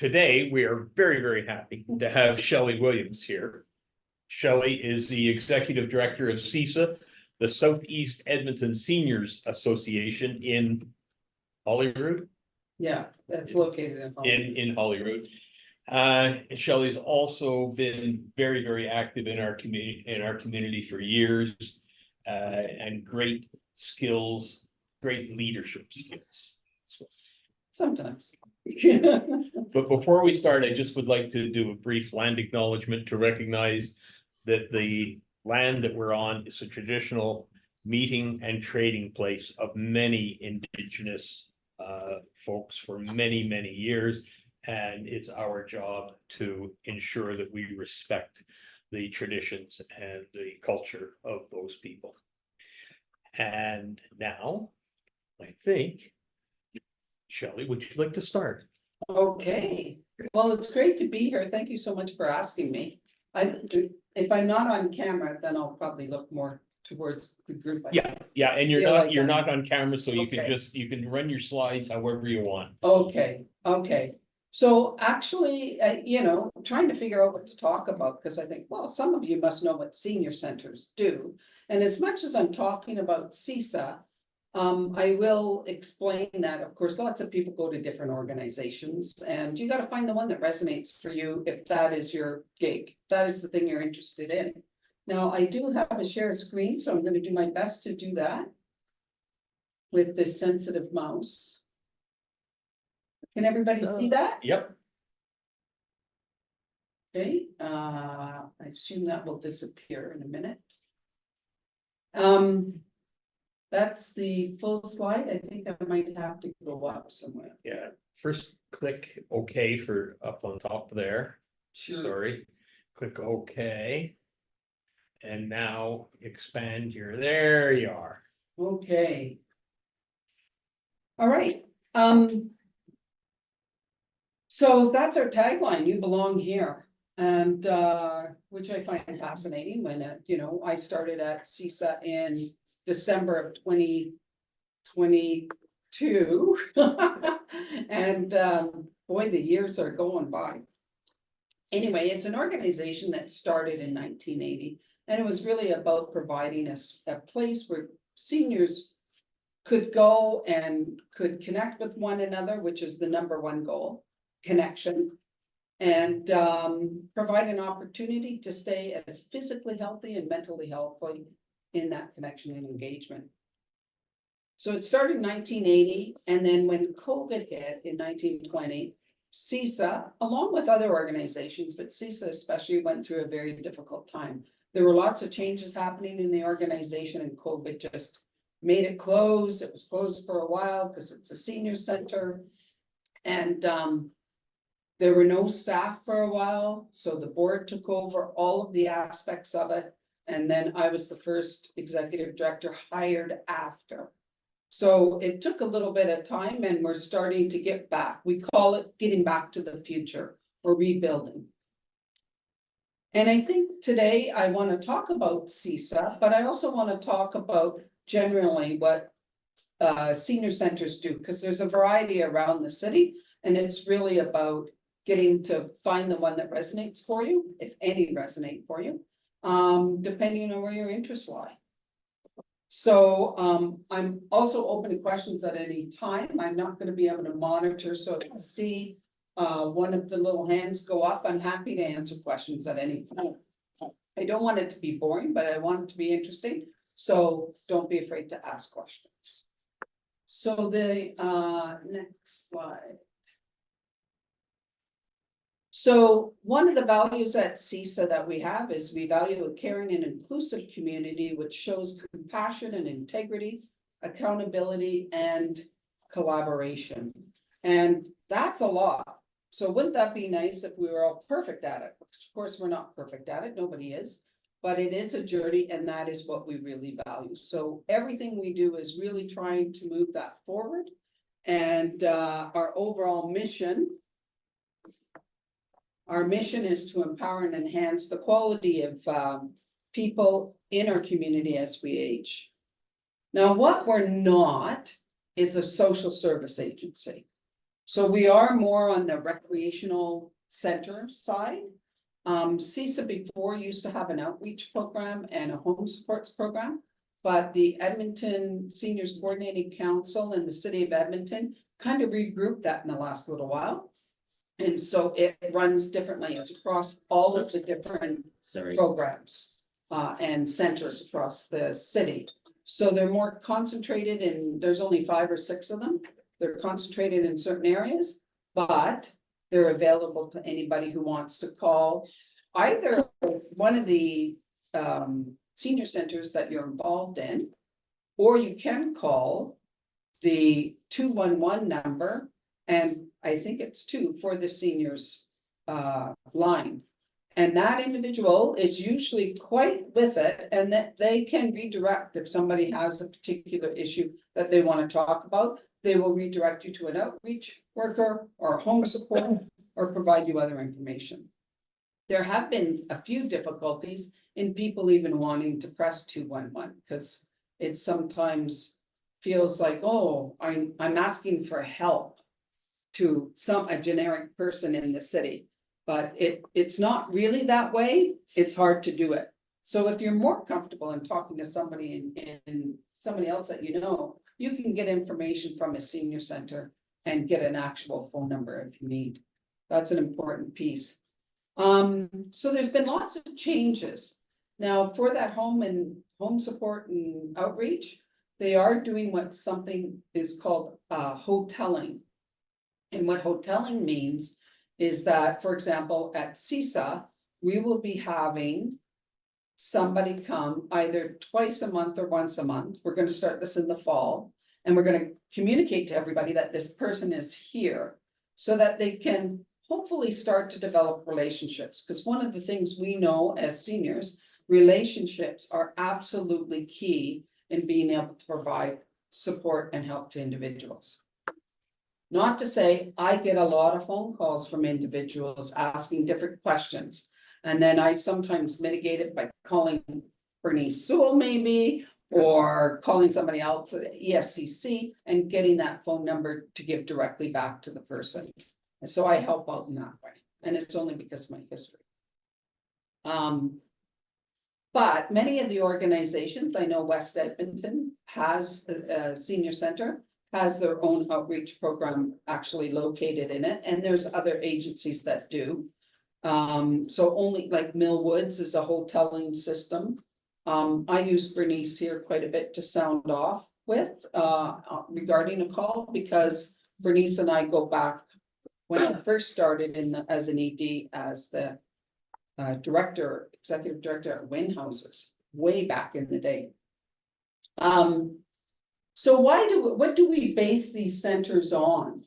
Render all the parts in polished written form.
Today, we are very, very happy to have Shelley Williams here. Shelley is the Executive Director of SEESA, the Southeast Edmonton Seniors Association in Holyrood. Yeah, that's located in Holyrood. Shelley's also been very, very active in our community for years, and great skills, great leadership skills. Sometimes. But before we start, I just would like to do a brief land acknowledgement to recognize that the land that we're on is a traditional meeting and trading place of many Indigenous folks for many, many years. And it's our job to ensure that we respect the traditions and the culture of those people. And now, I think, Shelley, would you like to start? Okay, well, it's great to be here. Thank you so much for asking me. If I'm not on camera, then I'll probably look more towards the group. Yeah, and you're not on camera, so you Okay. you can run your slides however you want. Okay. So actually, trying to figure out what to talk about, because I think, well, some of you must know what senior centers do. And as much as I'm talking about SEESA, I will explain that, of course, lots of people go to different organizations, and you got to find the one that resonates for you if that is your gig. That is the thing you're interested in. Now, I do have a share screen, so I'm going to do my best to do that with this sensitive mouse. Can everybody see that? Yep. Okay, I assume that will disappear in a minute. That's the full slide. I think I might have to go up somewhere. Yeah, first click OK for up on top there. Sure. Sorry, click OK. And now expand there you are. Okay. All right. So that's our tagline, you belong here. And which I find fascinating when, I started at SEESA in December of 2022. And boy, the years are going by. Anyway, it's an organization that started in 1980, and it was really about providing a place where seniors could go and could connect with one another, which is the #1 goal, connection, and provide an opportunity to stay as physically healthy and mentally healthy in that connection and engagement. So it started in 1980, and then when COVID hit in 1920, SEESA, along with other organizations, but SEESA especially, went through a very difficult time. There were lots of changes happening in the organization, and COVID just made it close. It was closed for a while because it's a senior center, and there were no staff for a while, so the board took over all of the aspects of it. And then I was the first executive director hired after. So it took a little bit of time, and we're starting to get back. We call it getting back to the future or rebuilding. And I think today I want to talk about SEESA, but I also want to talk about generally what senior centers do, because there's a variety around the city, and it's really about getting to find the one that resonates for you, if any resonate for you, depending on where your interests lie. So I'm also open to questions at any time. I'm not going to be able to monitor, so if I see one of the little hands go up, I'm happy to answer questions at any time. I don't want it to be boring, but I want it to be interesting, so don't be afraid to ask questions. So the next slide. So one of the values at SEESA that we have is we value a caring and inclusive community which shows compassion and integrity, accountability, and collaboration. And that's a lot. So wouldn't that be nice if we were all perfect at it? Of course, we're not perfect at it. Nobody is. But it is a journey, and that is what we really value. So everything we do is really trying to move that forward. And our overall mission, is to empower and enhance the quality of people in our community as we age. Now, what we're not is a social service agency. So we are more on the recreational center side. SEESA before used to have an outreach program and a home supports program. But the Edmonton Seniors Coordinating Council and the city of Edmonton kind of regrouped that in the last little while. And so it runs differently. It's across all of the different programs and centers across the city. So they're more concentrated and there's only 5 or 6 of them. They're concentrated in certain areas, but they're available to anybody who wants to call either one of the senior centers that you're involved in, or you can call the 211 number, and I think it's 2 for the seniors line. And that individual is usually quite with it, and that they can redirect if somebody has a particular issue that they want to talk about. They will redirect you to an outreach worker or home support or provide you other information. There have been a few difficulties in people even wanting to press 211 because it sometimes feels like, oh, I'm asking for help to a generic person in the city. But it's not really that way. It's hard to do it. So if you're more comfortable in talking to somebody and somebody else that you know, you can get information from a senior center and get an actual phone number if you need. That's an important piece. So there's been lots of changes. Now for that home support and outreach, they are doing what something is called hoteling. And what hoteling means is that, for example, at SEESA, we will be having somebody come either twice a month or once a month. We're going to start this in the fall, and we're going to communicate to everybody that this person is here so that they can hopefully start to develop relationships. Because one of the things we know as seniors, relationships are absolutely key in being able to provide support and help to individuals. Not to say I get a lot of phone calls from individuals asking different questions. And then I sometimes mitigate it by calling Bernice Sewell maybe, or calling somebody else at ESCC and getting that phone number to give directly back to the person. And so I help out in that way. And it's only because of my history. But many of the organizations, I know West Edmonton has a senior center, has their own outreach program actually located in it, and there's other agencies that do. So only like Millwoods is a hoteling system. I use Bernice here quite a bit to sound off with regarding a call, because Bernice and I go back when I first started as an ED as the executive director at Wynn Houses way back in the day. So what do we base these centers on?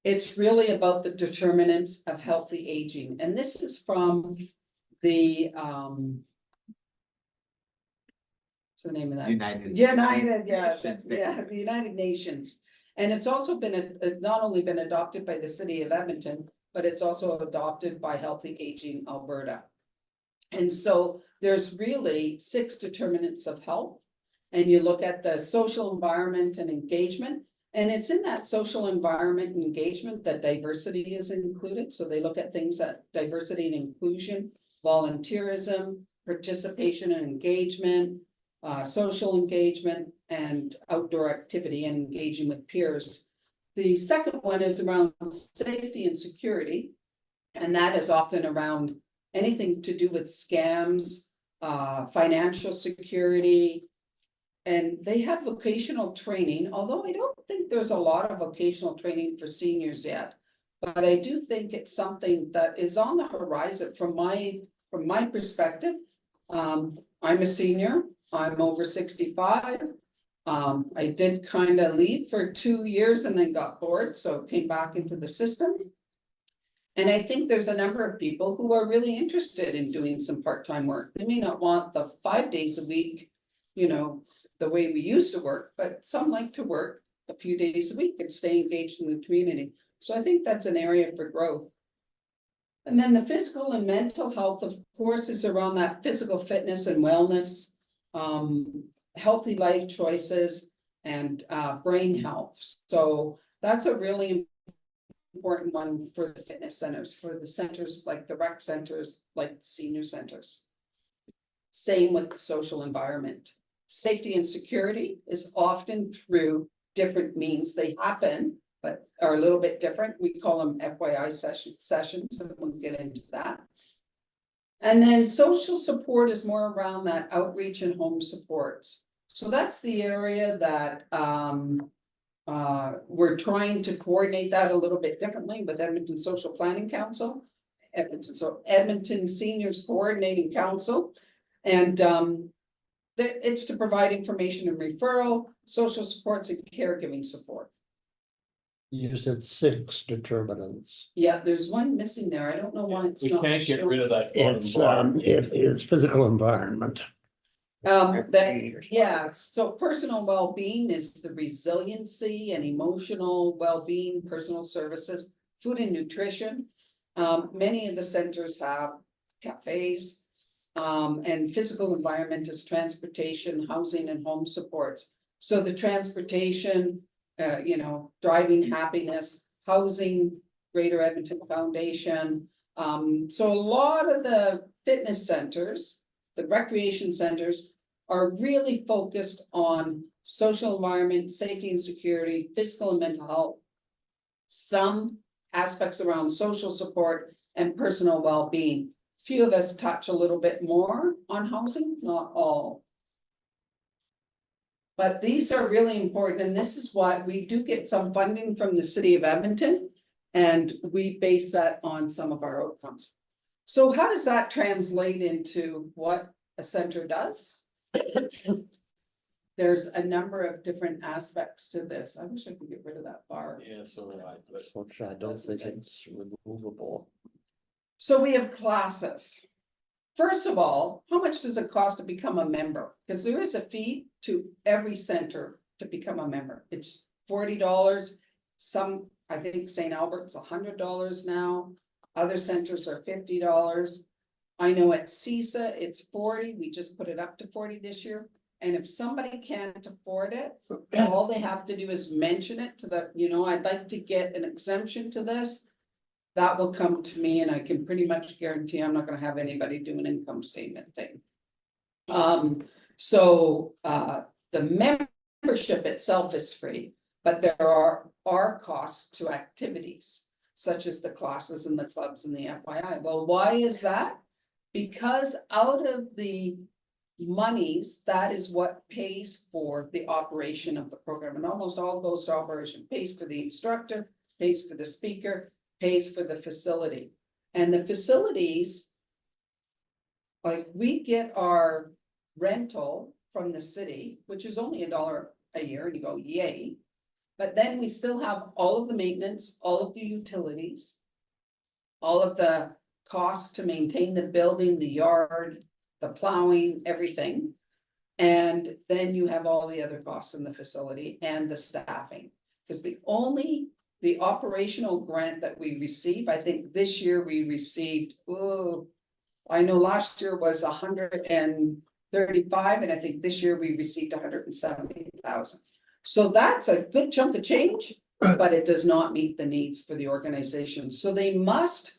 It's really about the determinants of healthy aging. And this is from the, what's the name of that? United, the United Nations. And it's also been, not only been adopted by the city of Edmonton, but it's also adopted by Healthy Aging Alberta. And so there's really 6 determinants of health. And you look at the social environment and engagement. And it's in that social environment and engagement that diversity is included. So they look at things that diversity and inclusion, volunteerism, participation and engagement, social engagement, and outdoor activity and engaging with peers. The second one is around safety and security. And that is often around anything to do with scams, financial security. And they have vocational training, although I don't think there's a lot of vocational training for seniors yet. But I do think it's something that is on the horizon from my perspective. I'm a senior, I'm over 65. I did kind of leave for 2 years and then got bored, so came back into the system. And I think there's a number of people who are really interested in doing some part-time work. They may not want the 5 days a week, the way we used to work, but some like to work a few days a week and stay engaged in the community. So I think that's an area for growth. And then the physical and mental health, of course, is around that physical fitness and wellness, healthy life choices, and brain health. So that's a really important one for the fitness centers, for the centers like the rec centers, like senior centers. Same with the social environment. Safety and security is often through different means. They happen, but are a little bit different. We call them FYI sessions, and we'll get into that. And then social support is more around that outreach and home supports. So that's the area that we're trying to coordinate that a little bit differently with Edmonton Social Planning Council, Edmonton Seniors Coordinating Council, and it's to provide information and referral, social supports, and caregiving support. You said 6 determinants. Yeah, there's one missing there. I don't know why it's We not. can't get rid of that. It's bottom bar. it is physical environment. Yeah, so personal well-being is the resiliency and emotional well-being, personal services, food and nutrition. Many of the centers have cafes, and physical environment is transportation, housing, and home supports. So the transportation, driving happiness, housing, Greater Edmonton Foundation. So a lot of the fitness centers, the recreation centers, are really focused on social environment, safety and security, physical and mental health. Some aspects around social support and personal well-being. Few of us touch a little bit more on housing, not all. But these are really important, and this is why we do get some funding from the city of Edmonton, and we base that on some of our outcomes. So how does that translate into what a center does? There's a number of different aspects to this. I wish I could get rid of that bar. Yeah, so do I, but Which I don't think it's removable. So we have classes. First of all, how much does it cost to become a member? Because there is a fee to every center to become a member. It's $40. Some, I think St. Albert's $100 now. Other centers are $50. I know at SEESA it's 40. We just put it up to 40 this year. And if somebody can't afford it, all they have to do is mention it to the, I'd like to get an exemption to this. That will come to me, and I can pretty much guarantee I'm not going to have anybody do an income statement thing. So the membership itself is free, but there are costs to activities such as the classes and the clubs and the FYI. Well, why is that? Because out of the monies, that is what pays for the operation of the program, and almost all goes to operation. Pays for the instructor, pays for the speaker, pays for the facility. And the facilities, like we get our rental from the city, which is only $1 a year, and you go, yay. But then we still have all of the maintenance, all of the utilities, all of the costs to maintain the building, the yard, the plowing, everything. And then you have all the other costs in the facility and the staffing. Because the operational grant that we receive, I think this year we received, I know last year was 135, and I think this year we received 170,000. So that's a good chunk of change, but it does not meet the needs for the organization. So they must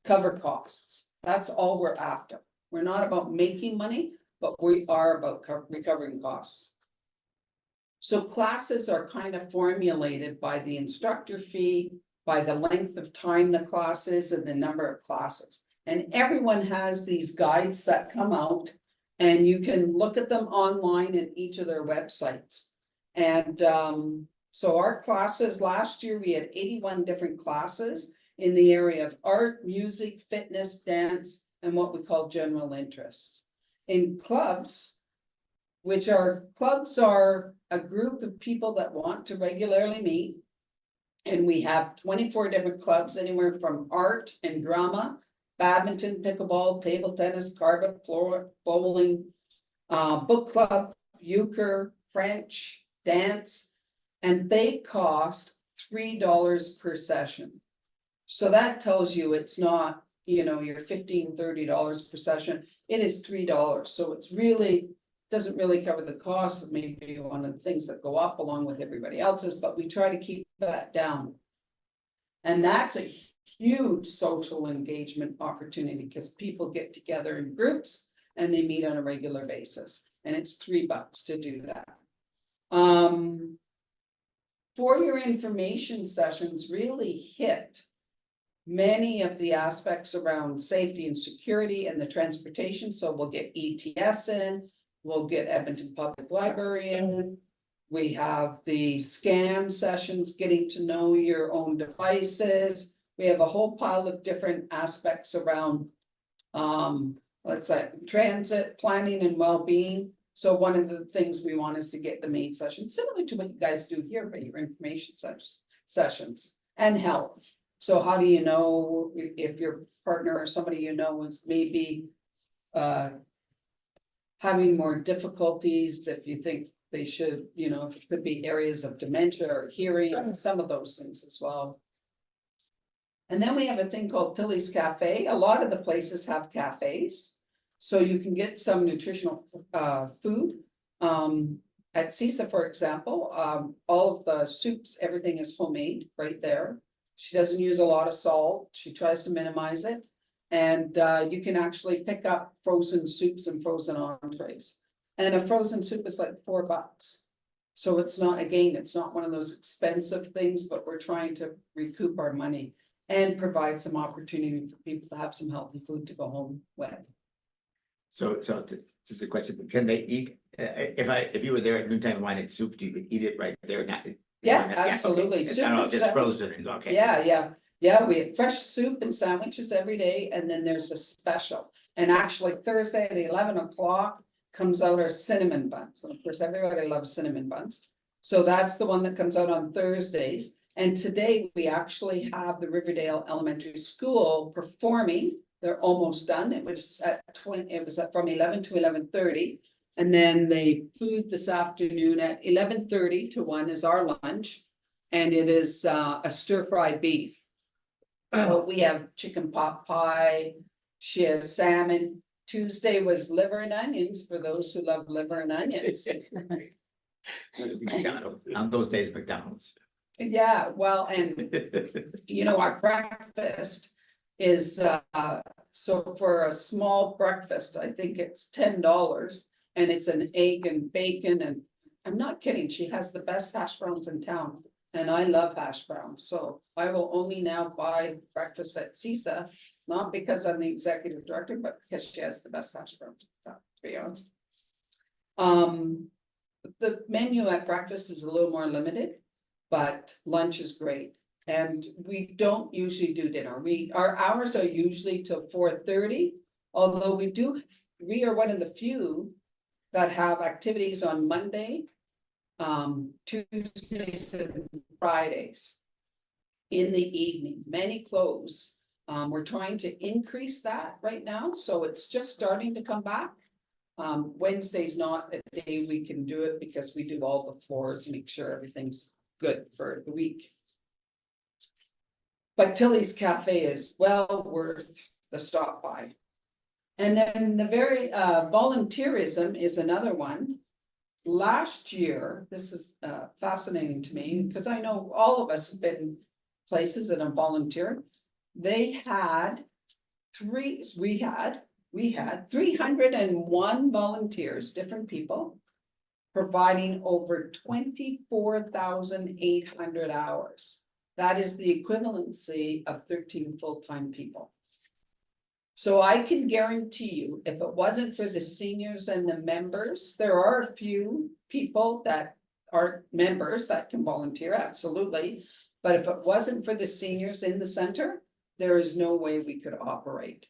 cover costs. That's all we're after. We're not about making money, but we are about recovering costs. So classes are kind of formulated by the instructor fee, by the length of time the class is, and the number of classes. And everyone has these guides that come out, and you can look at them online in each of their websites. And so our classes, last year we had 81 different classes in the area of art, music, fitness, dance, and what we call general interests. In clubs, clubs are a group of people that want to regularly meet. And we have 24 different clubs, anywhere from art and drama, badminton, pickleball, table tennis, carpet, bowling, book club, euchre, French, dance, and they cost $3 per session. So that tells you it's not, your $15, $30 per session. It is $3. So it's really doesn't really cover the cost of maybe one of the things that go up along with everybody else's, but we try to keep that down. And that's a huge social engagement opportunity because people get together in groups and they meet on a regular basis. And it's $3 to do that. For your information sessions really hit many of the aspects around safety and security and the transportation. So we'll get ETS in, we'll get Edmonton Public Library in. We have the scam sessions, getting to know your own devices. We have a whole pile of different aspects around, let's say, transit planning and well-being. So one of the things we want is to get the main session, similar to what you guys do here, but your information sessions and health. So how do you know if your partner or somebody you know is maybe having more difficulties, if you think they should, you know, if it could be areas of dementia or hearing, some of those things as well. And then we have a thing called Tilly's Cafe. A lot of the places have cafes. So you can get some nutritional food. At SEESA, for example, all of the soups, everything is homemade right there. She doesn't use a lot of salt. She tries to minimize it. And you can actually pick up frozen soups and frozen entrees. And a frozen soup is like $4. So it's not, again, it's not one of those expensive things, but we're trying to recoup our money and provide some opportunity for people to have some healthy food to go home with. So just a question, can they eat, if you were there at noontime and wanted soup, you could eat it right there? Yeah, okay. absolutely. It's Soup not and just stuff. frozen, okay. Yeah, we have fresh soup and sandwiches every day, and then there's a special. And actually Thursday at 11 o'clock comes out our cinnamon buns. And of course, everybody loves cinnamon buns. So that's the one that comes out on Thursdays. And today we actually have the Riverdale Elementary School performing. They're almost done. It was from 11 to 11:30. And then the food this afternoon at 11:30 to 1 is our lunch. And it is a stir-fried beef. So we have chicken pot pie. She has salmon. Tuesday was liver and onions for those who love liver and onions. McDonald's, on those days, McDonald's. Yeah, well, and you know, our breakfast is so for a small breakfast, I think it's $10, and it's an egg and bacon, and I'm not kidding, she has the best hash browns in town, and I love hash browns, so I will only now buy breakfast at SEESA, not because I'm the executive director, but because she has the best hash browns in town, to be honest. The menu at breakfast is a little more limited, but lunch is great. And we don't usually do dinner. Our hours are usually till 4:30, although we are one of the few that have activities on Monday, Tuesdays and Fridays in the evening. Many close. We're trying to increase that right now, so it's just starting to come back. Wednesday's not a day we can do it because we do all the floors, make sure everything's good for the week. But Tilly's Cafe is well worth the stop by. And then the very volunteerism is another one. Last year, this is fascinating to me because I know all of us have been places that have volunteered. We had 301 volunteers, different people, providing over 24,800 hours. That is the equivalency of 13 full-time people. So I can guarantee you, if it wasn't for the seniors and the members, there are a few people that are members that can volunteer, absolutely. But if it wasn't for the seniors in the center, there is no way we could operate.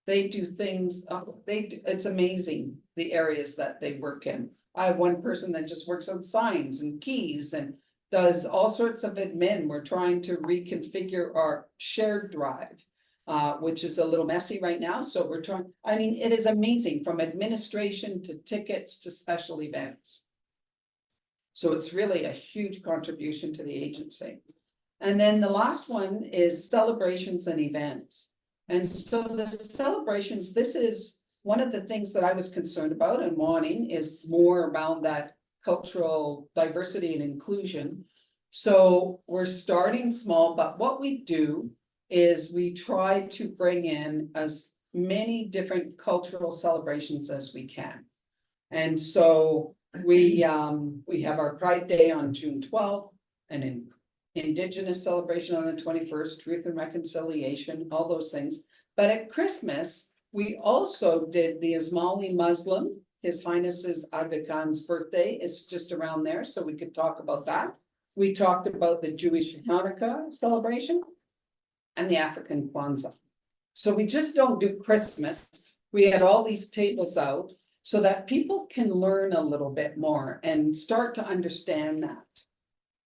They do things, it's amazing the areas that they work in. I have one person that just works on signs and keys and does all sorts of admin. We're trying to reconfigure our shared drive, which is a little messy right now. So we're trying, I mean, it is amazing from administration to tickets to special events. So it's really a huge contribution to the agency. And then the last one is celebrations and events. And so the celebrations, this is one of the things that I was concerned about and wanting is more around that cultural diversity and inclusion. So we're starting small, but what we do is we try to bring in as many different cultural celebrations as we can. And so we have our Pride Day on June 12th, and an Indigenous celebration on the 21st, Truth and Reconciliation, all those things. But at Christmas, we also did the Ismaili Muslim, His Highness's Aga Khan's birthday is just around there, so we could talk about that. We talked about the Jewish Hanukkah celebration and the African Kwanzaa. So we just don't do Christmas. We had all these tables out so that people can learn a little bit more and start to understand that.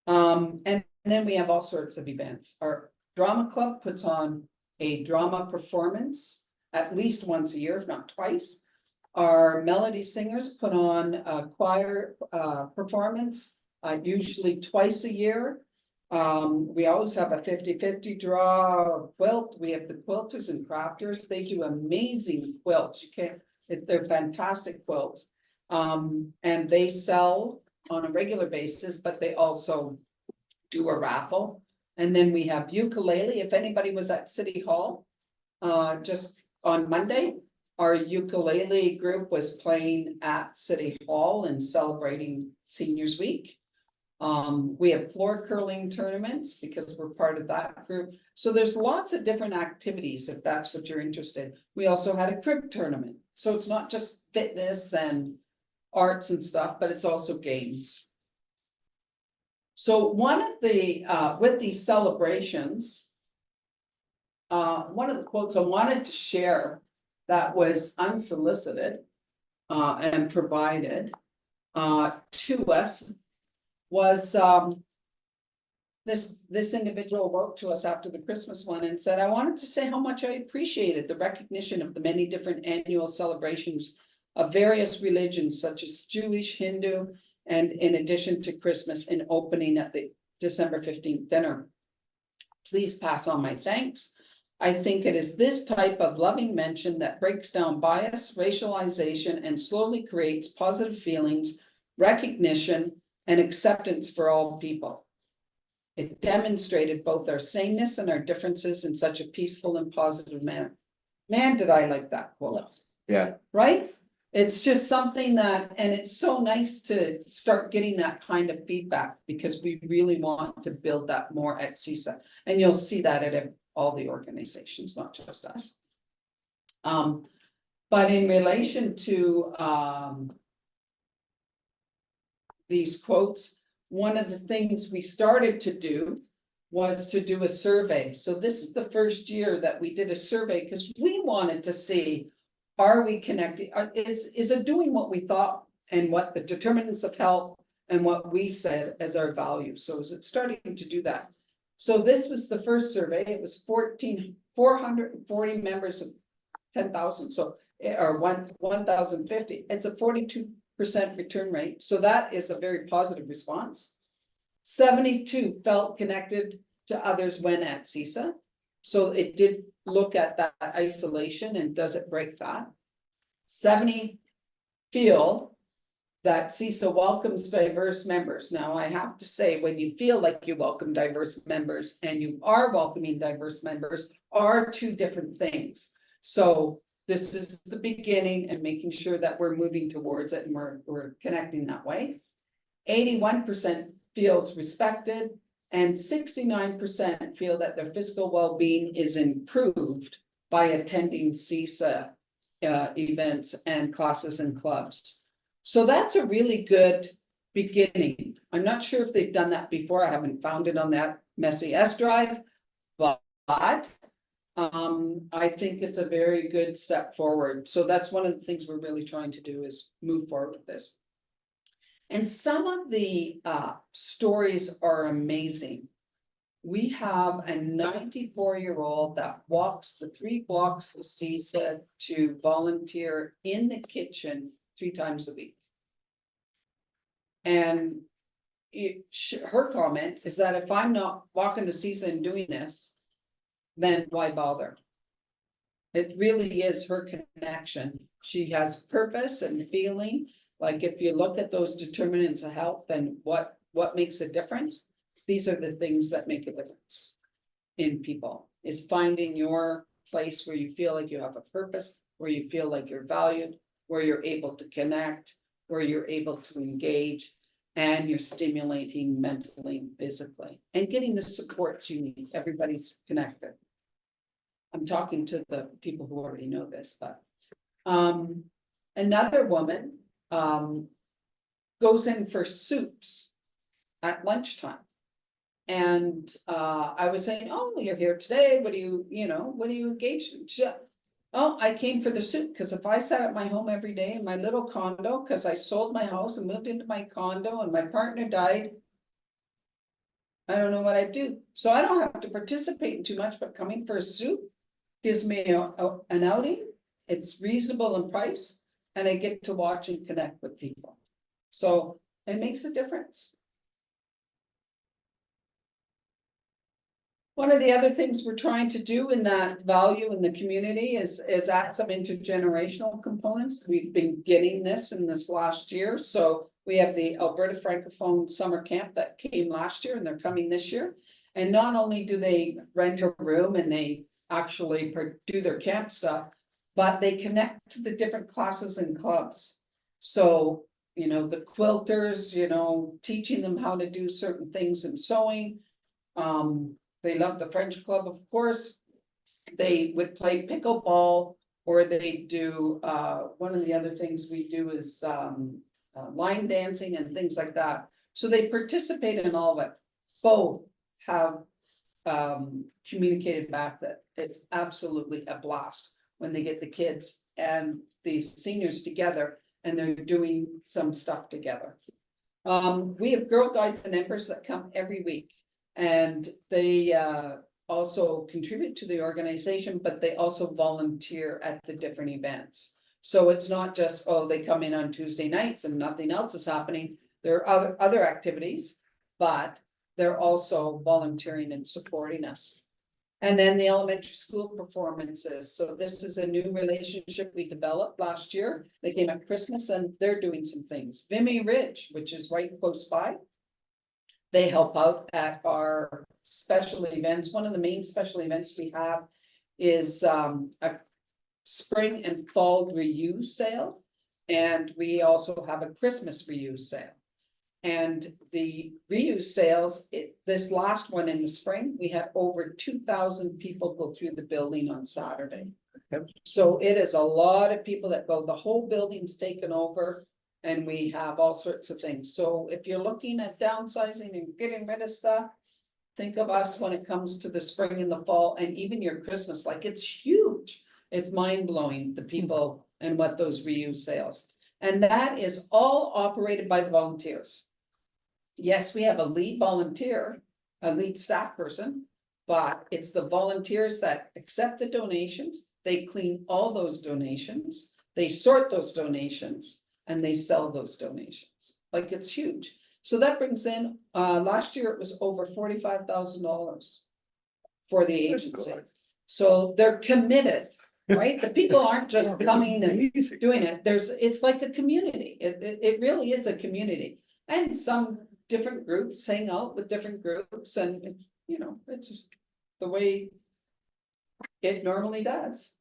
And then we have all sorts of events. Our drama club puts on a drama performance at least once a year, if not twice. Our melody singers put on a choir performance, usually twice a year. We always have a 50-50 draw quilt. We have the quilters and crafters. They do amazing quilts. They're fantastic quilts. And they sell on a regular basis, but they also do a raffle. And then we have ukulele. If anybody was at City Hall, just on Monday, our ukulele group was playing at City Hall and celebrating Seniors Week. We have floor curling tournaments because we're part of that group. So there's lots of different activities if that's what you're interested in. We also had a crib tournament. So it's not just fitness and arts and stuff, but it's also games. So one of the, with these celebrations, one of the quotes I wanted to share that was unsolicited and provided to us was this individual wrote to us after the Christmas one and said, I wanted to say how much I appreciated the recognition of the many different annual celebrations of various religions such as Jewish, Hindu, and in addition to Christmas and opening at the December 15th dinner. Please pass on my thanks. I think it is this type of loving mention that breaks down bias, racialization, and slowly creates positive feelings, recognition, and acceptance for all people. It demonstrated both our sameness and our differences in such a peaceful and positive manner. Man, did I like that quote. Yeah. Right? It's just something that, and it's so nice to start getting that kind of feedback because we really want to build that more at SEESA. And you'll see that at all the organizations, not just us. But in relation to these quotes, one of the things we started to do was to do a survey. So this is the first year that we did a survey because we wanted to see, are we connected? Is it doing what we thought and what the determinants of health and what we said as our values? So is it starting to do that? So this was the first survey. It was 440 members of 10,000. So, or 1,050. It's a 42% return rate. So that is a very positive response. 72 felt connected to others when at SEESA. So it did look at that isolation and does it break that? 70 feel that SEESA welcomes diverse members. Now I have to say, when you feel like you welcome diverse members and you are welcoming diverse members are two different things. So this is the beginning and making sure that we're moving towards it and we're connecting that way. 81% feels respected and 69% feel that their physical well-being is improved by attending SEESA events and classes and clubs. So that's a really good beginning. I'm not sure if they've done that before. I haven't found it on that messy S drive, but I think it's a very good step forward. So that's one of the things we're really trying to do is move forward with this. And some of the stories are amazing. We have a 94-year-old that walks the 3 blocks of SEESA to volunteer in the kitchen 3 times a week. And her comment is that if I'm not walking to SEESA and doing this, then why bother? It really is her connection. She has purpose and feeling, like if you look at those determinants of health and what makes a difference, these are the things that make a difference in people, is finding your place where you feel like you have a purpose, where you feel like you're valued, where you're able to connect, where you're able to engage, and you're stimulating mentally and physically, and getting the supports you need. Everybody's connected. I'm talking to the people who already know this, but another woman goes in for soups at lunchtime. And I was saying, oh, you're here today. What do you engage in? She said, oh, I came for the soup, because if I sat at my home every day in my little condo, because I sold my house and moved into my condo and my partner died, I don't know what I'd do. So I don't have to participate in too much, but coming for a soup gives me an outing. It's reasonable in price, and I get to watch and connect with people. So it makes a difference. One of the other things we're trying to do in that value in the community is add some intergenerational components. We've been getting this in this last year. So we have the Alberta Francophone Summer Camp that came last year, and they're coming this year. And not only do they rent a room and they actually do their camp stuff, but they connect to the different classes and clubs. So, the quilters, teaching them how to do certain things in sewing. They love the French club, of course. They would play pickleball, or they do, one of the other things we do is line dancing and things like that. So they participate in all of it. Both have communicated back that it's absolutely a blast when they get the kids and the seniors together and they're doing some stuff together. We have Girl Guides and Embers that come every week. And they also contribute to the organization, but they also volunteer at the different events. So it's not just, oh, they come in on Tuesday nights and nothing else is happening. There are other activities, but they're also volunteering and supporting us. And then the elementary school performances. So this is a new relationship we developed last year. They came at Christmas and they're doing some things. Vimy Ridge, which is right close by. They help out at our special events. One of the main special events we have is a spring and fall reuse sale. And we also have a Christmas reuse sale. And the reuse sales, this last one in the spring, we had over 2,000 people go through the building on Saturday. Yep. So it is a lot of people that go, the whole building's taken over. And we have all sorts of things. So if you're looking at downsizing and getting rid of stuff, think of us when it comes to the spring and the fall and even your Christmas, like it's huge. It's mind blowing, the people and what those reuse sales. And that is all operated by the volunteers. Yes, we have a lead volunteer, a lead staff person, but it's the volunteers that accept the donations. They clean all those donations. They sort those donations. And they sell those donations. Like it's huge. So that brings in, last year it was over $45,000 for the agency. So they're committed, right? The people aren't just coming and doing it. It's like a community. It really is a community. And some different groups hang out with different groups, and it's, it's just the way it normally does.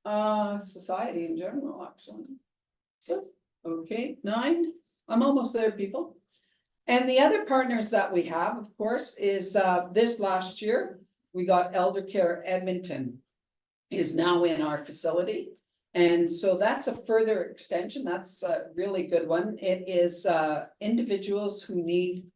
Society in general, actually. Good. Okay, 9. I'm almost there, people. And the other partners that we have, of course, is this last year, we got Elder Care Edmonton is now in our facility. And so that's a further extension. That's a really good one. It is individuals who need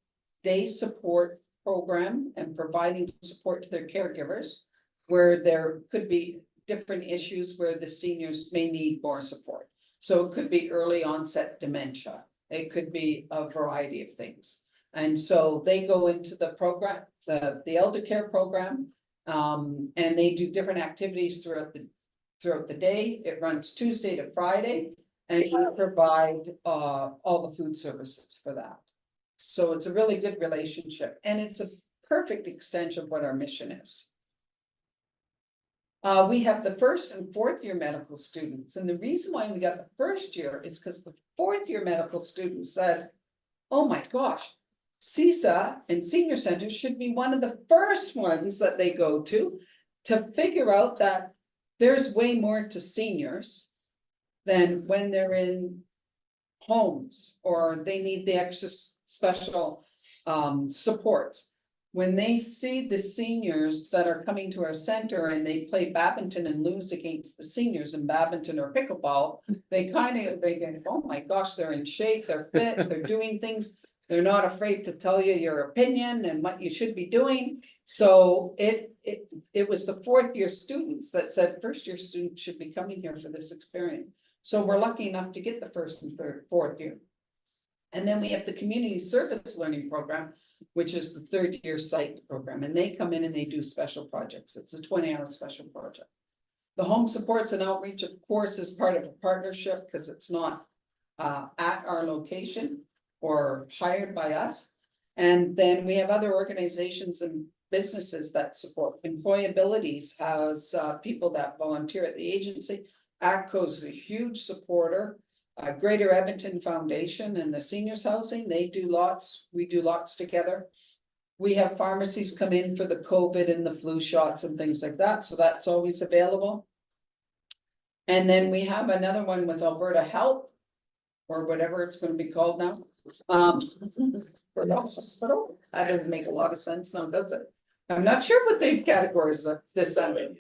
day support program and providing support to their caregivers, where there could be different issues where the seniors may need more support. So it could be early onset dementia. It could be a variety of things. And so they go into the program, the elder care program, and they do different activities throughout the day. It runs Tuesday to Friday, and we provide all the food services for that. So it's a really good relationship, and it's a perfect extension of what our mission is. We have the first and fourth year medical students, and the reason why we got the first year is because the fourth year medical students said, oh my gosh, SEESA and senior centers should be one of the first ones that they go to figure out that there's way more to seniors than when they're in homes or they need the extra special supports. When they see the seniors that are coming to our center and they play badminton and lose against the seniors in badminton or pickleball, they think, oh my gosh, they're in shape, they're fit, they're doing things. They're not afraid to tell you your opinion and what you should be doing. So it was the fourth year students that said first year students should be coming here for this experience. So we're lucky enough to get the first and fourth year. And then we have the community service learning program, which is the third year site program, and they come in and they do special projects. It's a 20-hour special project. The home supports and outreach, of course, is part of a partnership because it's not at our location or hired by us. And then we have other organizations and businesses that support. Employabilities has people that volunteer at the agency. ACCO is a huge supporter. Greater Edmonton Foundation and the seniors housing, we do lots together. We have pharmacies come in for the COVID and the flu shots and things like that, so that's always available. And then we have another one with Alberta Health, or whatever it's going to be called now. For the hospital, that doesn't make a lot of sense now, does it? I'm not sure what the categories of this under.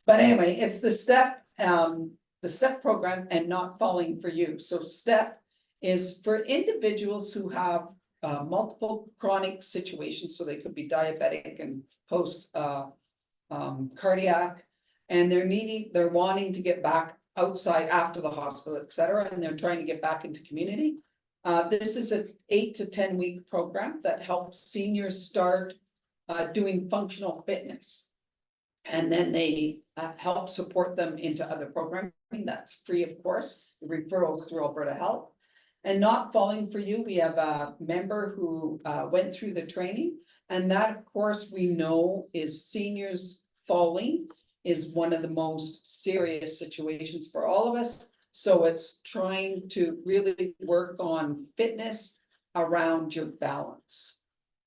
But anyway, it's the STEP program and Not Falling for You. So STEP is for individuals who have multiple chronic situations. So they could be diabetic and post cardiac, and they're wanting to get back outside after the hospital, etc. And they're trying to get back into community. This is an 8 to 10 week program that helps seniors start doing functional fitness. And then they help support them into other programming that's free, of course, the referrals through Alberta Health. And Not Falling for You, we have a member who went through the training, and that, of course, we know is seniors falling is one of the most serious situations for all of us. So it's trying to really work on fitness around your balance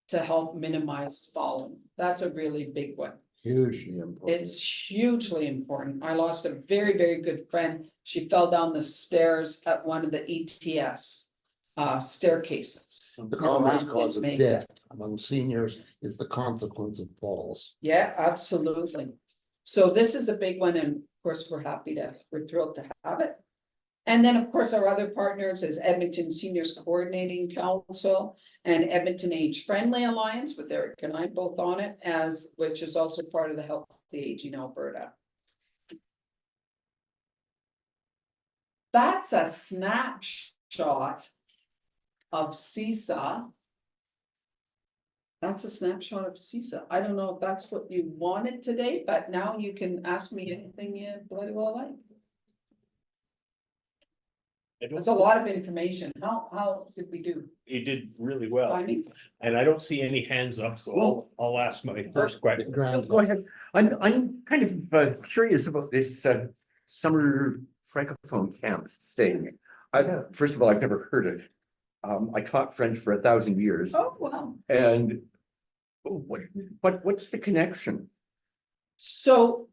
to help minimize falling. That's a really big one. Hugely important. It's hugely important. I lost a very, very good friend. She fell down the stairs at one of the ETS staircases. The commonest Didn't cause of make death it. among seniors is the consequence of falls. Yeah, absolutely. So this is a big one, and of course, we're thrilled to have it. And then, of course, our other partners is Edmonton Seniors Coordinating Council and Edmonton Age Friendly Alliance with Eric and I both on it, which is also part of the Healthy Aging Alberta. That's a snapshot of SEESA. That's a snapshot of SEESA. I don't know if that's what you wanted today, but now you can ask me anything you bloody well like. It's a lot of information. How did we do? You did really well, Timing? and I don't see any hands up, so I'll ask my first question. Grand- Go ahead. I'm kind of curious about this summer francophone camp thing. First of all, I've never heard it. I taught French for 1,000 years, Oh, wow. and what's the connection? So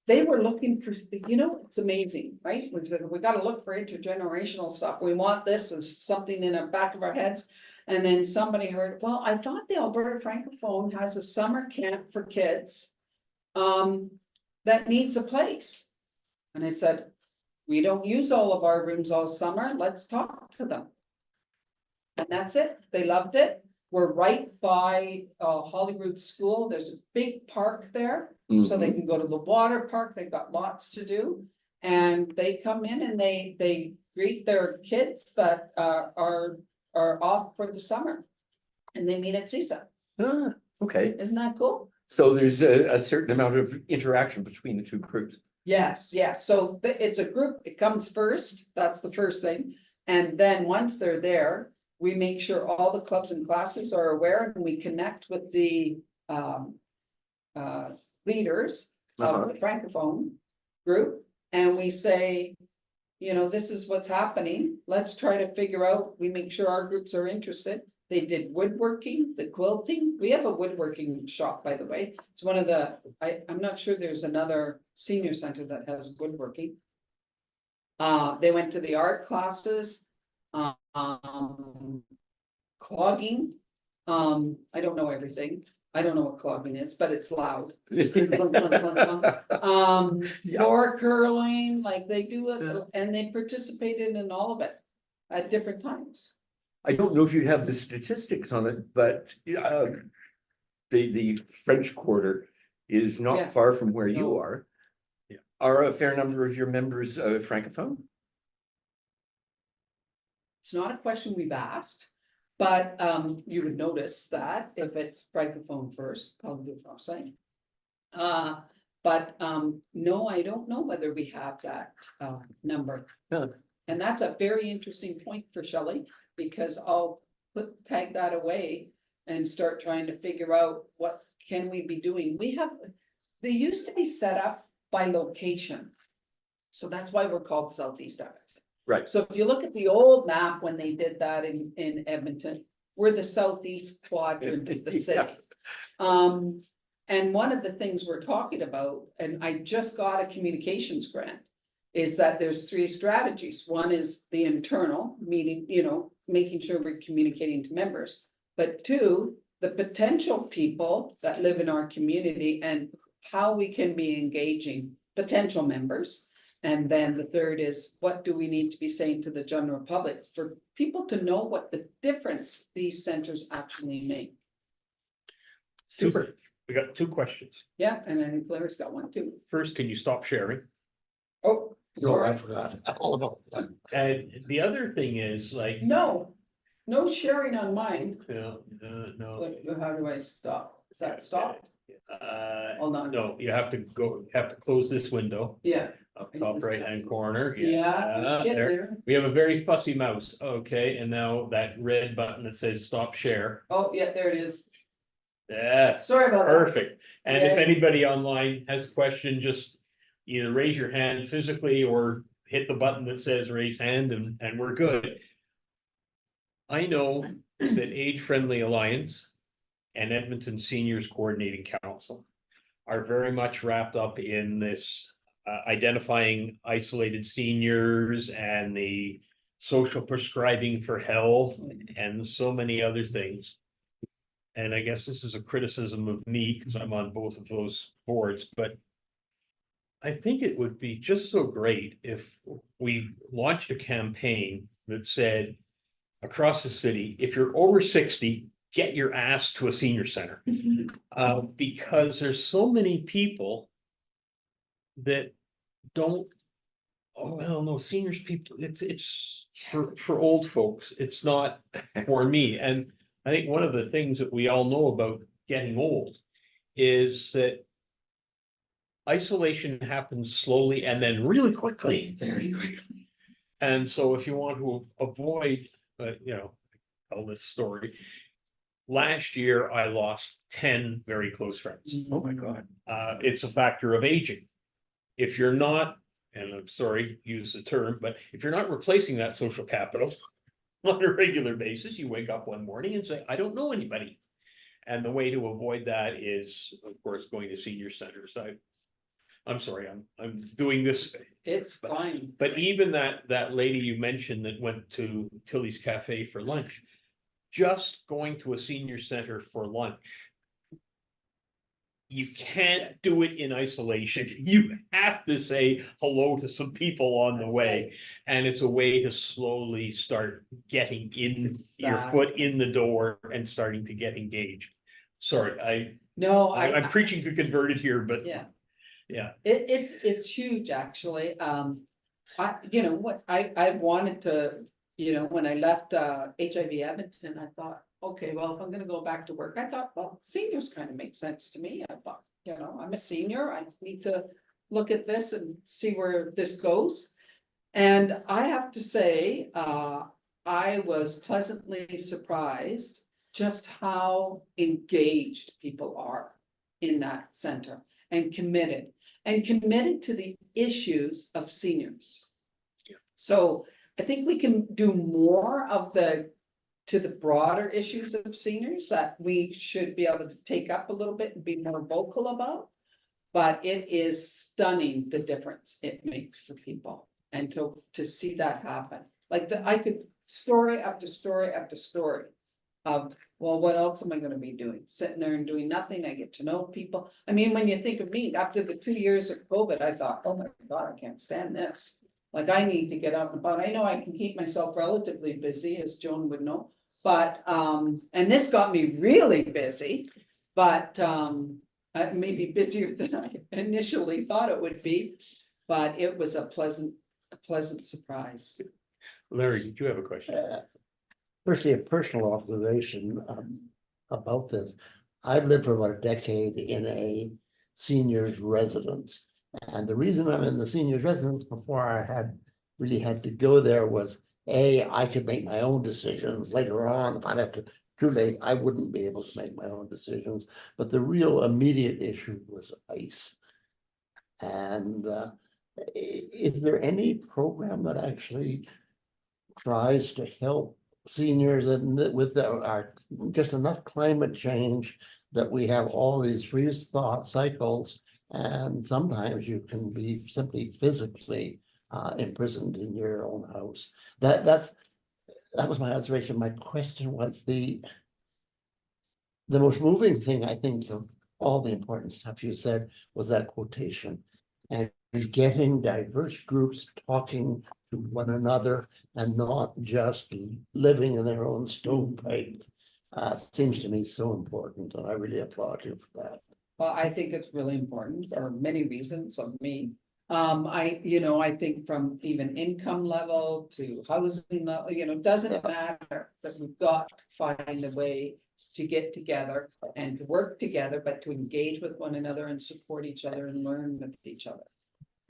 they were looking for, it's amazing, right? We said, we gotta look for intergenerational stuff. We want this as something in the back of our heads. And then somebody heard, well, I thought the Alberta Francophone has a summer camp for kids that needs a place. And I said, we don't use all of our rooms all summer. Let's talk to them. And that's it. They loved it. We're right by Holyrood School. There's a big park there. So they can go to the water park. They've got lots to do. And they come in and they greet their kids that are off for the summer. And they meet at SEESA. Ah, okay. Isn't that cool? So there's a certain amount of interaction between the two groups. Yes, yes. So it's a group. It comes first. That's the first thing. And then once they're there, we make sure all the clubs and classes are aware, and we connect with the leaders of the Francophone group, and we say, you know, this is what's happening, let's try to figure out, we make sure our groups are interested. They did woodworking, the quilting, we have a woodworking shop, by the way, it's one of the, I'm not sure there's another senior center that has woodworking. They went to the art classes, clogging, I don't know everything, I don't know what clogging is, but it's loud. Floor curling, like they do it, and they participated in all of it at different times. I don't know if you have the statistics on it, but the French Quarter is Yeah. not far from where you No. are. Are a fair number of your members Francophone? It's not a question we've asked, but you would notice that if it's Francophone first, probably Francais. But no, I don't know whether we have that number. Yeah. And that's a very interesting point for Shelley, because I'll tag that away and start trying to figure out what can we be doing. They used to be set up by location. So that's why we're called Southeast Edmonton. Right. So if you look at the old map, when they did that in Edmonton, we're the southeast quadrant of the city. And one of the things we're talking about, and I just got a communications grant, is that there's 3 strategies. One is the internal meeting, you know, making sure we're communicating to members. But 2, the potential people that live in our community and how we can be engaging potential members. And then the 3rd is, what do we need to be saying to the general public for people to know what the difference these centers actually make? Super. We got 2 questions. Yeah, and I think Claire's got one too. First, can you stop sharing? Oh, No, I sorry. forgot all about that. And the other thing is like, No sharing on mine. no. So how do I stop? Is that stopped? Hold on. No, you have to close this window Yeah. up top right hand corner. Yeah. Get There. there. We have a very fussy mouse. Okay, and now that red button that says stop share. Oh, yeah, there it is. Yeah, Sorry about that. perfect. And if Yeah. anybody online has a question, just either raise your hand physically or hit the button that says raise hand and we're good. I know that Age Friendly Alliance and Edmonton Seniors Coordinating Council are very much wrapped up in this identifying isolated seniors and the social prescribing for health and so many other things. And I guess this is a criticism of me because I'm on both of those boards, but I think it would be just so great if we launched a campaign that said across the city, if you're over 60, get your ass to a senior center. Because there's so many people that don't, oh, well, no, seniors people, it's for old folks, it's not for me. And I think one of the things that we all know about getting old is that isolation happens slowly and then really quickly. Very quickly. And so if you want to avoid, tell this story. Last year, I lost 10 very close friends. Oh, my God. It's a factor of aging. If you're not, and I'm sorry, use the term, but if you're not replacing that social capital on a regular basis, you wake up one morning and say, I don't know anybody. And the way to avoid that is, of course, going to senior centers. I'm sorry, I'm doing this. It's fine. But even that lady you mentioned that went to Tilly's Cafe for lunch, just going to a senior center for lunch. You can't do it in isolation. You have to say hello to some people on the That's way. right. And it's a way to slowly start getting in your Exactly. foot in the door and starting to get engaged. Sorry, No, I'm preaching to converted here, but yeah. yeah. It's huge, actually. I wanted to, when I left HIV Edmonton, I thought, okay, well, if I'm gonna go back to work, I thought, well, seniors kind of make sense to me. I thought, I'm a senior, I need to look at this and see where this goes. And I have to say, I was pleasantly surprised just how engaged people are in that center and committed. and committed to the issues of seniors. So I think we can do more of to the broader issues of seniors that we should be able to take up a little bit and be more vocal about. But it is stunning the difference it makes for people, and to see that happen. Like I could story after story after story of, well, what else am I gonna be doing? Sitting there and doing nothing. I get to know people. I mean, when you think of me, after the 2 years of COVID, I thought, oh my God, I can't stand this. Like, I need to get out and about. I know I can keep myself relatively busy, as Joan would know. But, and this got me really busy, but, maybe busier than I initially thought it would be. But it was a pleasant surprise. Larry, did you have a question? Firstly, a personal observation about this. I've lived for about a decade in a seniors residence. And the reason I'm in the seniors residence before I really had to go there was, I could make my own decisions. Later on, if I'd have to too late, I wouldn't be able to make my own decisions. But the real immediate issue was ICE. And is there any program that actually tries to help seniors and with our just enough climate change that we have all these freeze thaw cycles, and sometimes you can be simply physically imprisoned in your own house? That was my observation. My question was the most moving thing, I think, of all the important stuff you said was that quotation, and getting diverse groups talking to one another and not just living in their own stovepipe. Seems to me so important, and I really applaud you for that. Well, I think it's really important for many reasons of me. I think from even income level to housing level, it doesn't matter, that we've got to find a way to get together and to work together, but to engage with one another and support each other and learn with each other.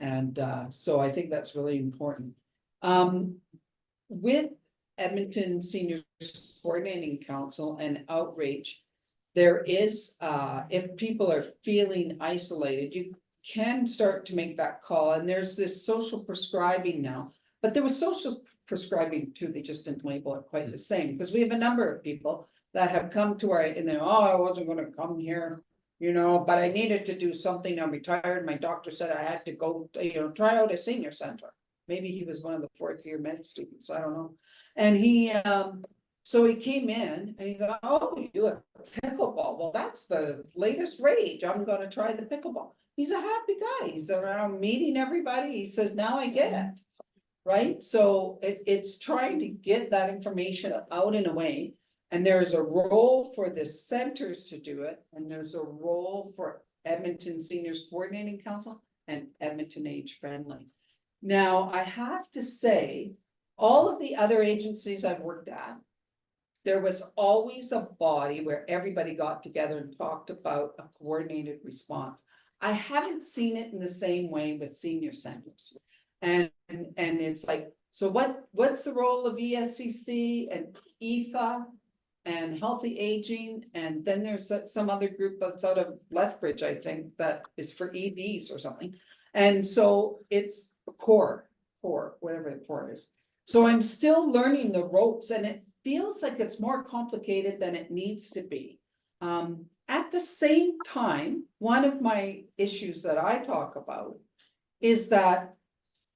And so I think that's really important. With Edmonton Seniors Coordinating Council and outreach, there is, if people are feeling isolated, you can start to make that call. And there's this social prescribing now, but there was social prescribing too. They just didn't label it quite the same, because we have a number of people that have come to and they're, I wasn't going to come here, but I needed to do something. I'm retired. My doctor said I had to go, try out a senior center. Maybe he was one of the 4th-year med students. I don't know. And he, so he came in and he thought, oh, you have pickleball. Well, that's the latest rage. I'm going to try the pickleball. He's a happy guy. He's around meeting everybody. He says, now I get it. Right. So it's trying to get that information out in a way. And there's a role for the centers to do it. And there's a role for Edmonton Seniors Coordinating Council and Edmonton Age Friendly. Now, I have to say, all of the other agencies I've worked at, there was always a body where everybody got together and talked about a coordinated response. I haven't seen it in the same way with senior centers. And it's like, so what's the role of ESCC and EFA and healthy aging? And then there's some other group that's out of Lethbridge, I think, that is for EVs or something. And so it's core, whatever the core is. So I'm still learning the ropes, and it feels like it's more complicated than it needs to be. At the same time, one of my issues that I talk about is that,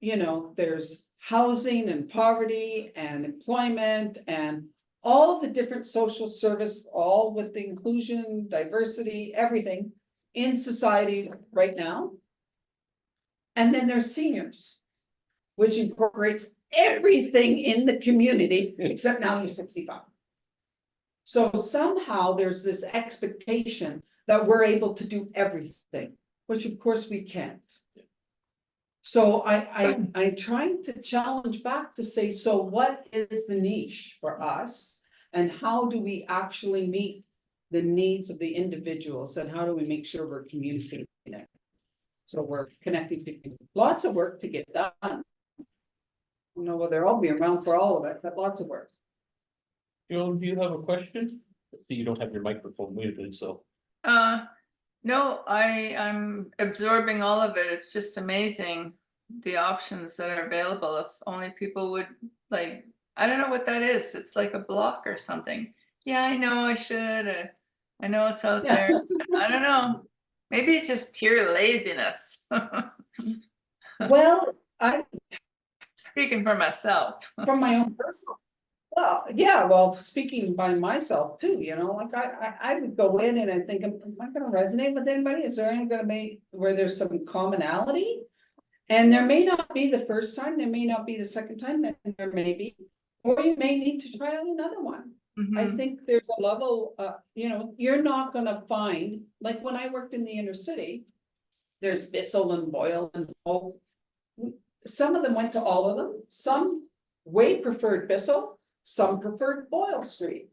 there's housing and poverty and employment and all the different social service, all with the inclusion, diversity, everything in society right now. And then there's seniors, which incorporates everything in the community, except now you're 65. So somehow there's this expectation that we're able to do everything, which of course we can't. So I'm trying to challenge back to say, so what is the niche for us? And how do we actually meet the needs of the individuals? And how do we make sure we're communicating it? So we're connecting to lots of work to get done. Whether I'll be around for all of it, but lots of work. Joan, do you have a question? You don't have your microphone muted, so. No, I'm absorbing all of it. It's just amazing the options that are available. If only people would like, I don't know what that is. It's like a block or something. Yeah, I know I should. I know it's out Yeah. there. I don't know. Maybe it's just pure laziness. Well, I, Speaking for myself. from my own personal. Well, yeah, well, speaking by myself too, you know, like I would go in and I think, am I gonna resonate with anybody? Is there any gonna be where there's some commonality? And there may not be the first time, there may not be the second time, then there may be, or you may need to try out another one. I Mhm. think there's a level, you know, you're not gonna find, like when I worked in the inner city. There's Bissell and Boyle and all. Some of them went to all of them, some way preferred Bissell, some preferred Boyle Street.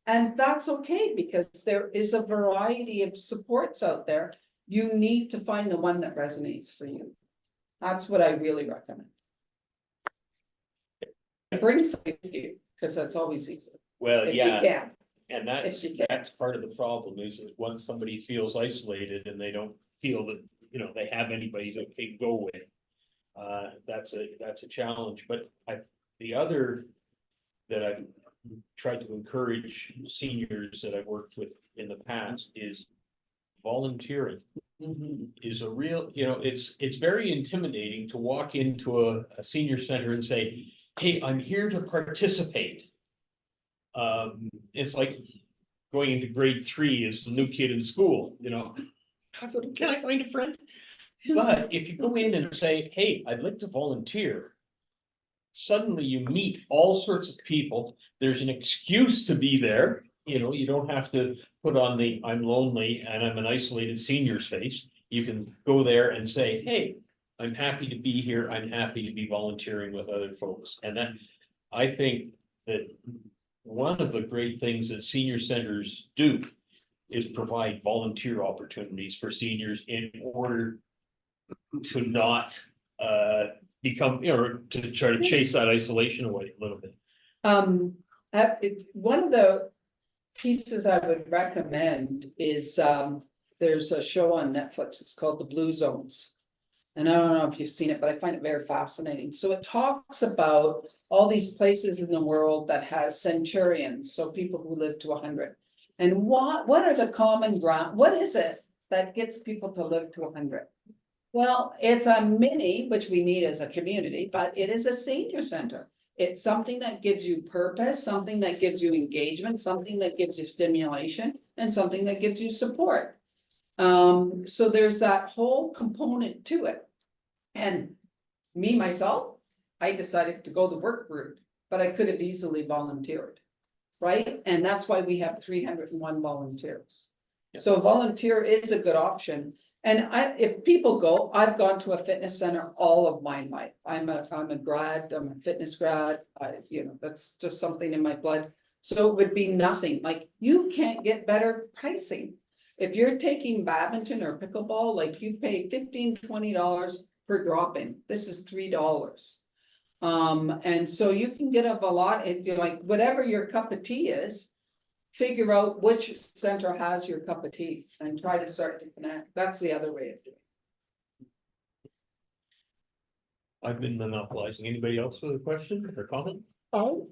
And that's okay, because there is a variety of supports out there. You need to find the one that resonates for you. That's what I really recommend. Bring something with you, because that's always easier, Well, if you yeah, can. and if you can. that's part of the problem is that once somebody feels isolated and they don't feel that, you know, they have anybody that they can go with. That's a challenge, but the other that I've tried to encourage seniors that I've worked with in the past is volunteering. Is a real, you know, it's very intimidating to walk into a senior center and say, hey, I'm here to participate. It's like going into grade 3 as the new kid in school, you know. Can I find a friend? But if you go in and say, hey, I'd like to volunteer. Suddenly you meet all sorts of people. There's an excuse to be there. You know, you don't have to put on the I'm lonely and I'm an isolated senior's face. You can go there and say, hey, I'm happy to be here. I'm happy to be volunteering with other folks. And that, I think that one of the great things that senior centers do is provide volunteer opportunities for seniors in order to not become, you know, to try to chase that isolation away a little bit. One of the pieces I would recommend is, there's a show on Netflix, it's called The Blue Zones. And I don't know if you've seen it, but I find it very fascinating. So it talks about all these places in the world that has centurions, so people who live to 100. And what are the common ground, what is it that gets people to live to 100? Well, it's a mini, which we need as a community, but it is a senior center. It's something that gives you purpose, something that gives you engagement, something that gives you stimulation, and something that gives you support. So there's that whole component to it. And me, myself, I decided to go the work route, but I could have easily volunteered. Right? And that's why we have 301 volunteers. Yeah. So volunteer is a good option. And if people go, I've gone to a fitness center all of my life. I'm a grad, I'm a fitness grad, you know, that's just something in my blood. So it would be nothing, like you can't get better pricing. If you're taking badminton or pickleball, like you pay $15, $20 per drop-in, this is $3. And so you can get up a lot if you're like, whatever your cup of tea is, figure out which center has your cup of tea and try to start to connect. That's the other way of doing it. I've been monopolizing. Anybody else with a question or comment? Oh.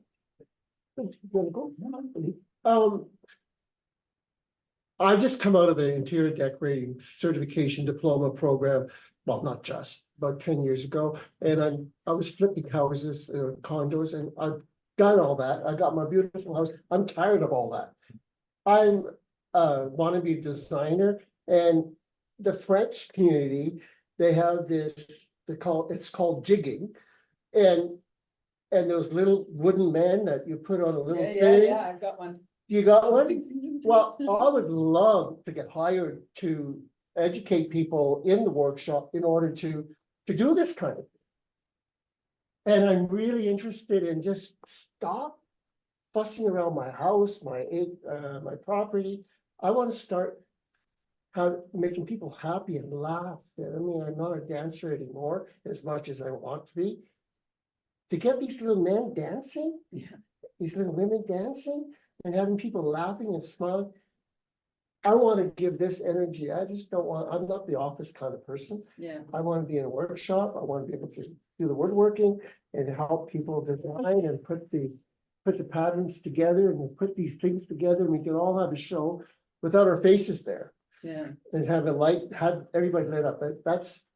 I just come out of the interior decorating certification diploma program, well, not just, about 10 years ago. And I was flipping houses, condos, and I've done all that. I got my beautiful house. I'm tired of all that. I'm want to be a designer, and the French community, they have this, it's called jigging. And those little wooden men that you put on a little thing. Yeah, I've got one. You got one? Well, I would love to get hired to educate people in the workshop in order to do this kind of thing. And I'm really interested in just stop fussing around my house, my property. I want to start making people happy and laugh. I mean, I'm not a dancer anymore as much as I want to be. To get these little men dancing, these little women dancing, and having people laughing and smiling. I wanna give this energy, I just don't want, I'm not the office kind of person. Yeah, I wanna be in a workshop, I wanna be able to do the woodworking and help people design and put the patterns together and put these things together, and we can all have a show without our faces there. yeah. And have a light, have everybody lit up, that's,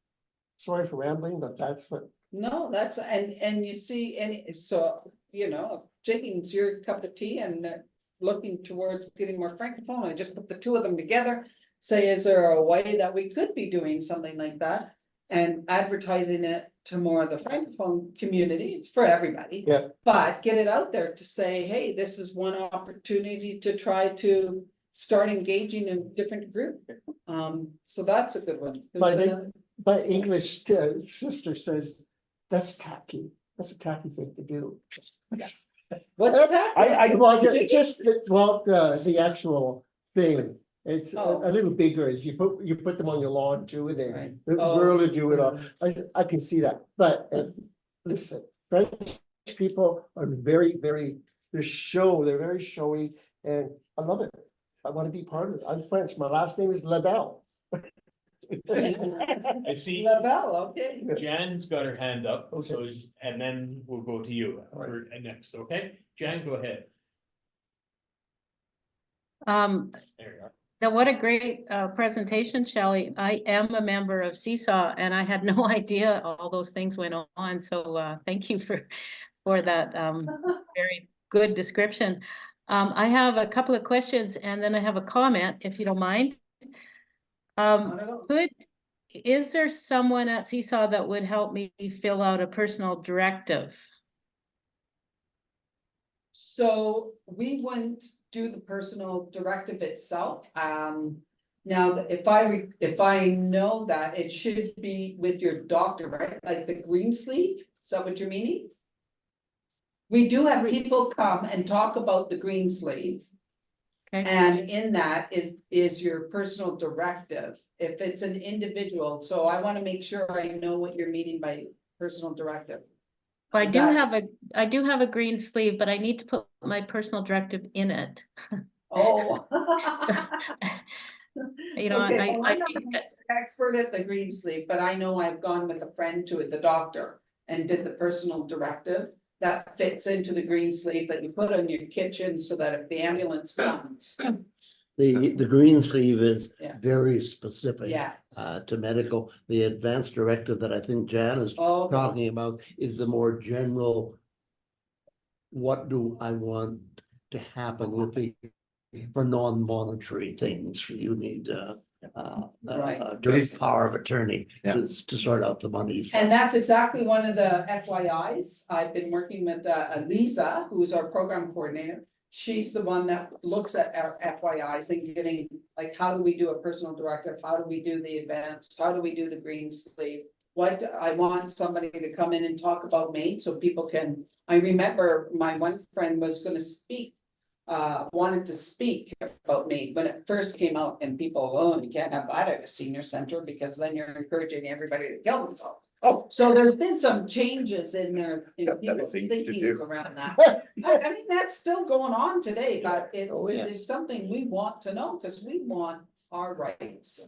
sorry for rambling, but that's what. No, that's, and you see, and so, you know, drinking's your cup of tea and looking towards getting more francophone, I just put the two of them together. Say, is there a way that we could be doing something like that? And advertising it to more of the francophone community, it's for everybody. Yeah. But get it out there to say, hey, this is one opportunity to try to start engaging in a different group. So that's a good one. But There's another- my English sister says, that's tacky, that's a tacky thing to do. What's that? Well, the actual thing, it's Oh. a little bigger, as you put them on your lawn too, and Right. then the Oh. world will do it all. I can see that, but listen, French people are very, very, they're very showy, and I love it. I want to be part of it. I'm French, my last name is Labelle. I see Lavelle, okay. Jan's got her hand up, Okay. so, and then we'll go to you All right. for next, okay? Jan, go ahead. There you are. Now, what a great presentation, Shelley. I am a member of SEESA and I had no idea all those things went on. So thank you for that very good description. I have a couple of questions and then I have a comment, if you don't mind. Is there someone at SEESA that would help me fill out a personal directive? So we wouldn't do the personal directive itself. Now, if I know that, it should be with your doctor, right? Like the green sleeve, is that what you're meaning? We do have people come and talk about the green sleeve. Okay. And in that is your personal directive, if it's an individual, so I wanna make sure I know what you're meaning by personal directive. Well, I Is do that- have a green sleeve, but I need to put my personal directive in it. Oh. You know, Okay, I well, I'm not think an that- expert at the green sleeve, but I know I've gone with a friend to the doctor and did the personal directive. That fits into the green sleeve that you put on your kitchen so that if the ambulance comes, The green sleeve is Yeah. very specific. yeah, To medical, the advanced directive that I think Jan is oh, talking about is the more general. What do I want to happen with the, for non-monetary things, you need Right. direct power of attorney Yeah. to sort out the monies. and that's exactly one of the FYIs. I've been working with Lisa, who's our program coordinator. She's the one that looks at our FYIs and getting, like, how do we do a personal directive? How do we do the advanced? How do we do the green sleeve? I want somebody to come in and talk about MAID so people can, I remember my one friend was gonna speak. Wanted to speak about MAID when it first came out and people, oh, you can't have that at a senior center because then you're encouraging everybody to kill themselves. Oh, so there's been some changes in their, in people's things to thinkings do. around that. I mean, that's still going on today, but Oh, yes. it's something we want to know, cause we want our rights.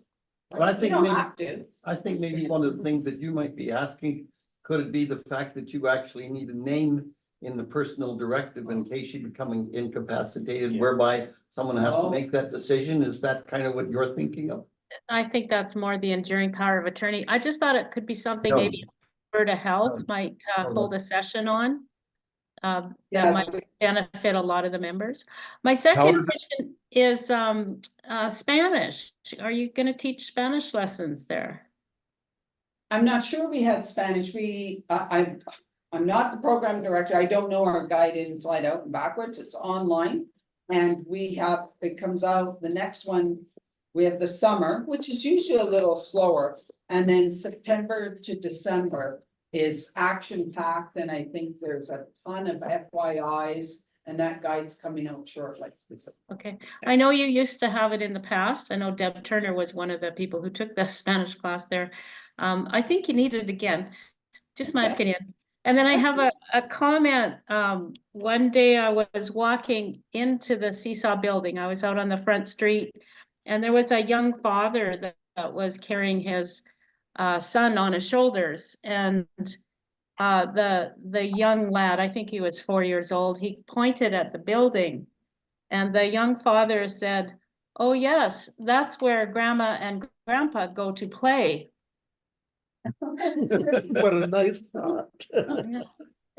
Well, I We think don't maybe- have to. I think maybe one of the things that you might be asking, could it be the fact that you actually need a name in the personal directive in case you becoming incapacitated, Yeah. whereby someone has Oh. to make that decision? Is that kind of what you're thinking of? I think that's more the enduring power of attorney. I just thought it could be something No. maybe Alberta Health might No. hold a session on. That Yeah, might benefit a lot of the members. My second However- question is Spanish. Are you gonna teach Spanish lessons there? I'm not sure we had Spanish, I'm not the program director, I don't know our guide inside out and backwards, it's online. And it comes out, the next one, we have the summer, which is usually a little slower. And then September to December is action packed, and I think there's a ton of FYIs. And that guide's coming out shortly. Okay, I know you used to have it in the past. I know Deb Turner was one of the people who took the Spanish class there. I think you need it again, just my Okay. opinion. And then I have a comment. One day I was walking into the Seesaw building. I was out on the front street And there was a young father that was carrying his son on his shoulders. And the young lad, I think he was 4 years old, he pointed at the building. And the young father said, "Oh yes, that's where Grandma and Grandpa go to play." What a nice thought.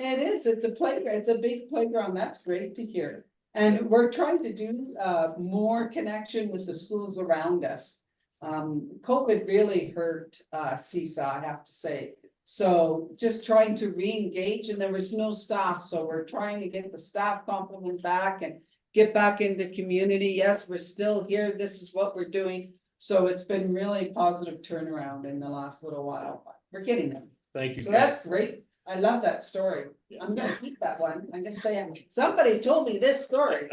It is, it's a playground, it's a big playground, that's great to hear. And we're trying to do more connection with the schools around us. COVID really hurt SEESA, I have to say. So just trying to re-engage, and there was no staff, so we're trying to get the staff complement back and get back into community. Yes, we're still here, this is what we're doing. So it's been really positive turnaround in the last little while, but we're getting there. Thank you. So that's great. I love that story. I'm gonna keep that one. I'm gonna say, somebody told me this story.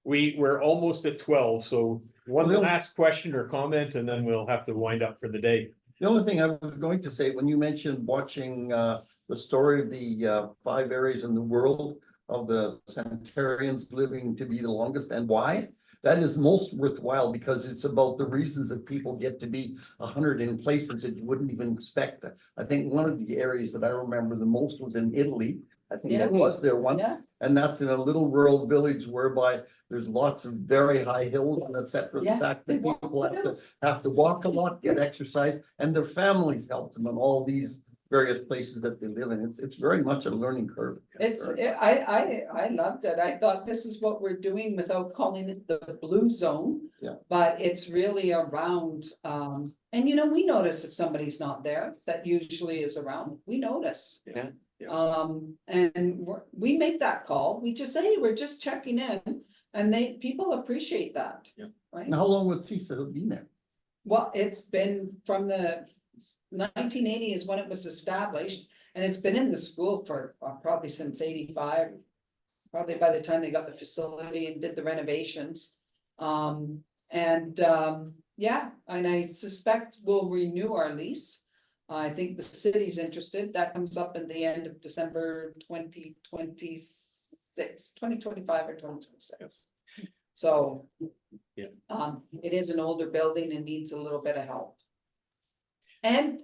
We're almost at 12, so one Well, last question or comment, and then we'll have to wind up for the day. The only thing I was going to say, when you mentioned watching the story of the 5 areas in the world of the centenarians living to be the longest and why, that is most worthwhile because it's about the reasons that people get to be 100 in places that you wouldn't even expect. I think one of the areas that I remember the most was in Italy. I think I was there once, Yeah. and that's in a little rural village whereby there's lots of very high hills and et cetera. Yeah, The fact they that walk people the have to walk a lot, get exercise, and their families help them in all these various places that they live in. It's very much a learning curve. I loved it. I thought this is what we're doing without calling it the blue zone. Yeah. But it's really around, and you know, we notice if somebody's not there, that usually is around, we notice. Yeah. And we make that call, we just say, hey, we're just checking in, and people appreciate that. Yeah. Right? And how long would SEESA have been there? Well, it's been from the 1980 is when it was established, and it's been in the school for probably since 85. Probably by the time they got the facility and did the renovations. Yeah, and I suspect we'll renew our lease. I think the city's interested. That comes up in the end of December 2025 or 2026. So. Yeah. It is an older building and needs a little bit of help. And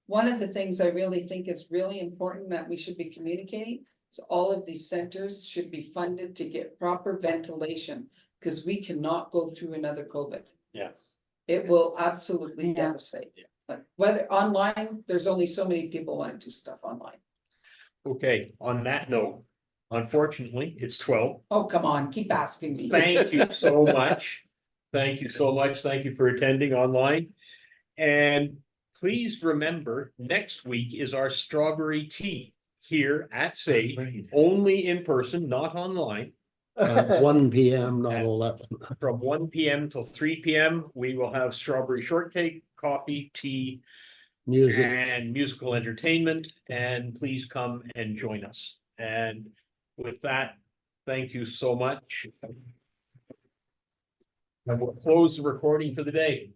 one of the things I really think is really important that we should be communicating is all of these centers should be funded to get proper ventilation, because we cannot go through another COVID. Yeah. It will absolutely Yeah. devastate. But whether online, there's only so many people want to do stuff online. Okay, on that note, unfortunately, it's 12. Oh, come on, keep asking me. Thank you so much. Thank you so much. Thank you for attending online. And please remember, next week is our strawberry tea here at SAGE, only in person, not online. 1 PM, not 11. From 1 PM till 3 PM, we will have strawberry shortcake, coffee, tea, Music. and musical entertainment. And please come and join us. And with that, thank you so much. And we'll close the recording for the day.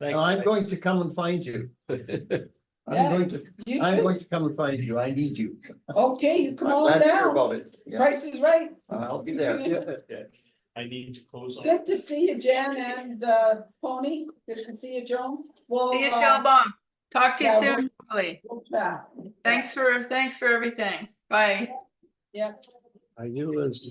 Thank you. I'm going to come and find you. Yeah, I'm You going could- to come and find you. I need you. Okay, you come I'm on glad to hear down. about it. Yeah, Price is right. I'll be there. Yeah, I need to close on. Good to see you, Jan and Pony. Good to see you, Joan. Well, See you, Shellbomb. Talk to you yeah, soon, hopefully. we'll chat. Thanks for everything. Bye. Yeah. I knew it was